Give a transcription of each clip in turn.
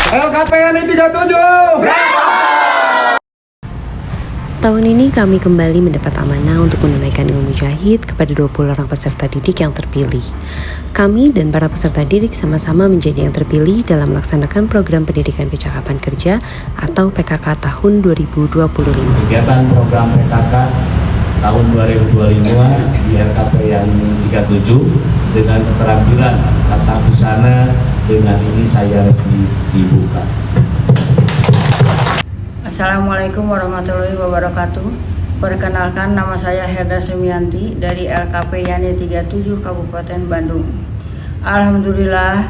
LKPNI 37. Tahun ini kami kembali mendapat amanah untuk menunaikan ilmu jahit kepada 20 orang peserta didik yang terpilih. Kami dan para peserta didik sama-sama menjadi yang terpilih dalam melaksanakan program pendidikan kecakapan kerja atau PKK tahun 2025. Kegiatan program PKK tahun 2025 di LKP yang 37 dengan keterampilan tata busana, dengan ini saya resmi dibuka. Assalamualaikum warahmatullahi wabarakatuh. Perkenalkan, nama saya Herda Sumianti dari LKP Yani 37 Kabupaten Bandung. Alhamdulillah,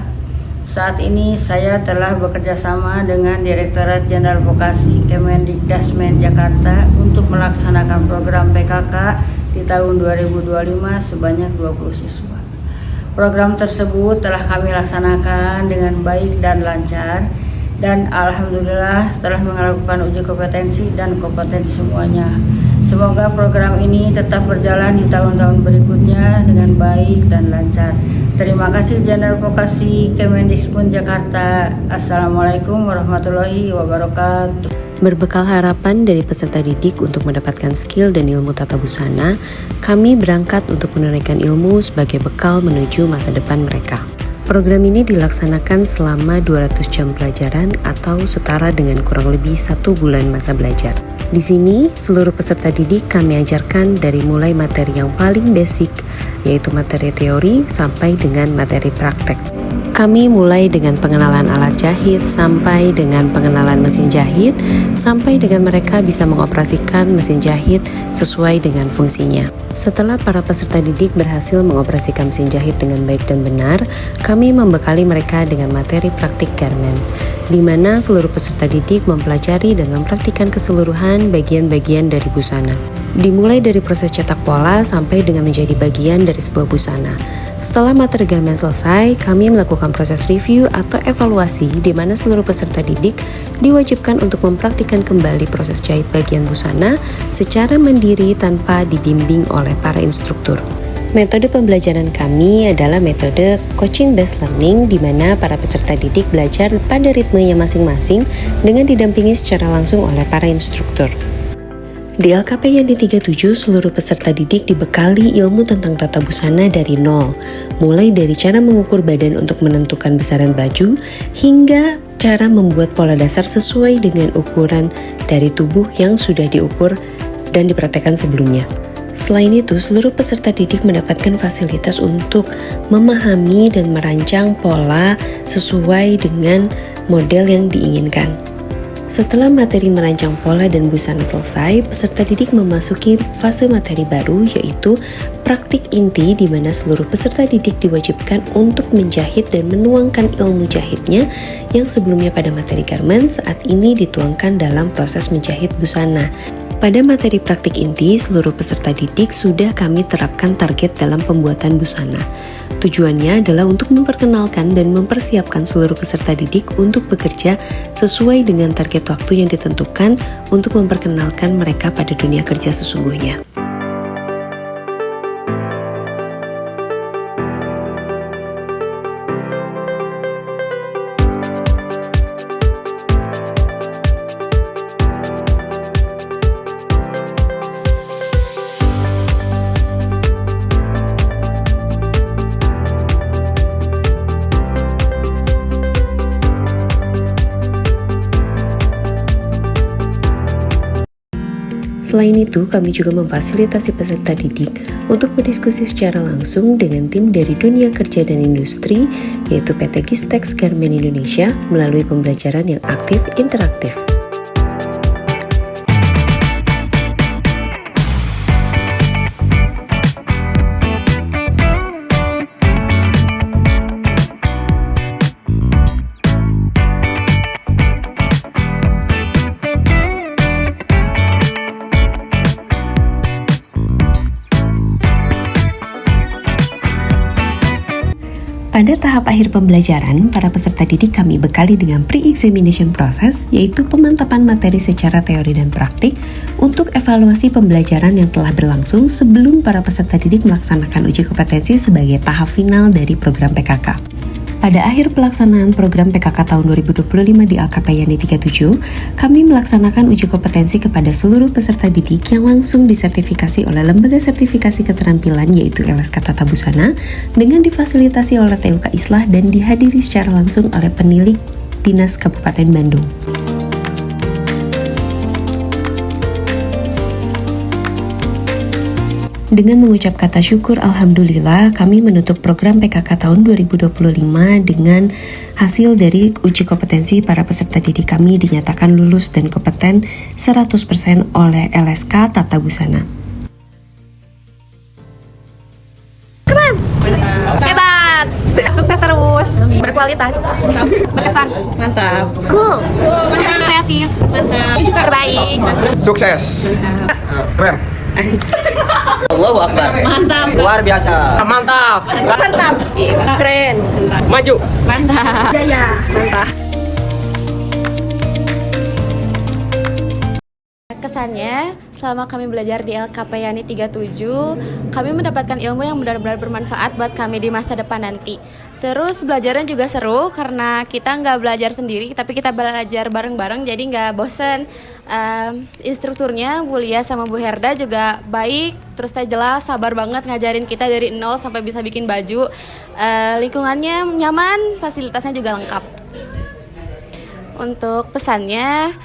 saat ini saya telah bekerja sama dengan Direktorat Jenderal Vokasi Kemendikdasmen Jakarta untuk melaksanakan program PKK di tahun 2025 sebanyak 20 siswa. Program tersebut telah kami laksanakan dengan baik dan lancar, dan alhamdulillah telah melakukan uji kompetensi dan kompetensi semuanya. Semoga program ini tetap berjalan di tahun-tahun berikutnya dengan baik dan lancar. Terima kasih Jenderal Vokasi Kemendikbud Jakarta. Assalamualaikum warahmatullahi wabarakatuh. Berbekal harapan dari peserta didik untuk mendapatkan skill dan ilmu tata busana, kami berangkat untuk menunaikan ilmu sebagai bekal menuju masa depan mereka. Program ini dilaksanakan selama 200 jam pelajaran atau setara dengan kurang lebih 1 bulan masa belajar. Di sini, seluruh peserta didik kami ajarkan dari mulai materi yang paling basic, yaitu materi teori sampai dengan materi praktek. Kami mulai dengan pengenalan alat jahit sampai dengan pengenalan mesin jahit, sampai dengan mereka bisa mengoperasikan mesin jahit sesuai dengan fungsinya. Setelah para peserta didik berhasil mengoperasikan mesin jahit dengan baik dan benar, kami membekali mereka dengan materi praktik garmen, di mana seluruh peserta didik mempelajari dan mempraktikkan keseluruhan bagian-bagian dari busana. Dimulai dari proses cetak pola sampai dengan menjadi bagian dari sebuah busana. Setelah materi garmen selesai, kami melakukan proses review atau evaluasi di mana seluruh peserta didik diwajibkan untuk mempraktikkan kembali proses jahit bagian busana secara mandiri tanpa dibimbing oleh para instruktur. Metode pembelajaran kami adalah metode coaching based learning, di mana para peserta didik belajar pada ritmenya masing-masing dengan didampingi secara langsung oleh para instruktur. Di LKP Yani 37, seluruh peserta didik dibekali ilmu tentang tata busana dari nol, mulai dari cara mengukur badan untuk menentukan besaran baju, hingga cara membuat pola dasar sesuai dengan ukuran dari tubuh yang sudah diukur dan dipraktekkan sebelumnya. Selain itu, seluruh peserta didik mendapatkan fasilitas untuk memahami dan merancang pola sesuai dengan model yang diinginkan. Setelah materi merancang pola dan busana selesai, peserta didik memasuki fase materi baru, yaitu praktik inti, di mana seluruh peserta didik diwajibkan untuk menjahit dan menuangkan ilmu jahitnya yang sebelumnya pada materi garmen, saat ini dituangkan dalam proses menjahit busana. Pada materi praktik inti, seluruh peserta didik sudah kami terapkan target dalam pembuatan busana. Tujuannya adalah untuk memperkenalkan dan mempersiapkan seluruh peserta didik untuk bekerja sesuai dengan target waktu yang ditentukan untuk memperkenalkan mereka pada dunia kerja sesungguhnya. Selain itu, kami juga memfasilitasi peserta didik untuk berdiskusi secara langsung dengan tim dari dunia kerja dan industri, yaitu PT Gistex Garmen Indonesia, melalui pembelajaran yang aktif interaktif. Pada tahap akhir pembelajaran, para peserta didik kami bekali dengan pre-examination process, yaitu pemantapan materi secara teori dan praktik untuk evaluasi pembelajaran yang telah berlangsung sebelum para peserta didik melaksanakan uji kompetensi sebagai tahap final dari program PKK. Pada akhir pelaksanaan program PKK tahun 2025 di LKP Yani 37, kami melaksanakan uji kompetensi kepada seluruh peserta didik yang langsung disertifikasi oleh Lembaga Sertifikasi Keterampilan yaitu LSK Tata Busana dengan difasilitasi oleh TUK Islah dan dihadiri secara langsung oleh penilik Dinas Kabupaten Bandung. Dengan mengucap kata syukur Alhamdulillah, kami menutup program PKK tahun 2025 dengan hasil dari uji kompetensi para peserta didik kami dinyatakan lulus dan kompeten 100% oleh LSK Tata Busana. Keren! Hebat! Sukses terus! Berkualitas! Mantap! Berkesan! Mantap! Cool! Mantap! Kreatif! Mantap! Terbaik! Sukses. Keren. Allahu Akbar. Mantap! Luar biasa. Mantap. Mantap! Keren! Maju. Mantap! Jaya! Mantap! Kesannya, selama kami belajar di LKP Yani 37, kami mendapatkan ilmu yang benar-benar bermanfaat buat kami di masa depan nanti. Terus belajarnya juga seru karena kita nggak belajar sendiri, tapi kita belajar bareng-bareng, jadi nggak bosen. Instrukturnya, Bu Lia sama Bu Herda juga baik, terus teh jelas, sabar banget ngajarin kita dari nol sampai bisa bikin baju. Lingkungannya nyaman, fasilitasnya juga lengkap. Untuk pesannya,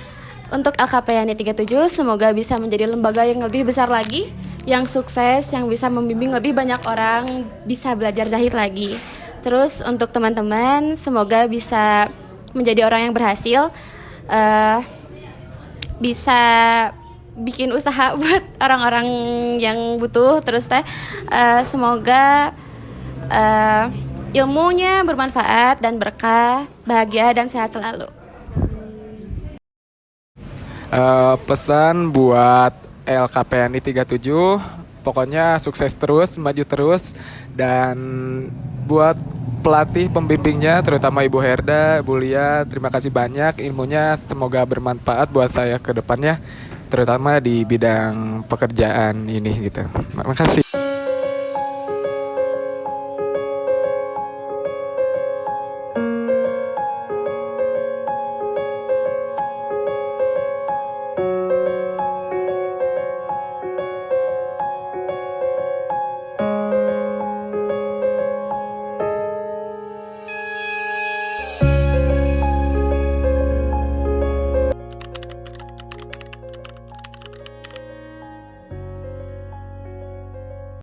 untuk LKP Yani 37 semoga bisa menjadi lembaga yang lebih besar lagi, yang sukses, yang bisa membimbing lebih banyak orang bisa belajar jahit lagi. Terus untuk teman-teman semoga bisa menjadi orang yang berhasil, bisa bikin usaha buat orang-orang yang butuh. Terus semoga ilmunya bermanfaat dan berkah, bahagia dan sehat selalu. Pesan buat LKP Yani 37, pokoknya sukses terus, maju terus, dan buat pelatih pembimbingnya terutama Ibu Herda, Bu Lia, terima kasih banyak, ilmunya semoga bermanfaat buat saya ke depannya, terutama di bidang pekerjaan ini gitu. Terima kasih.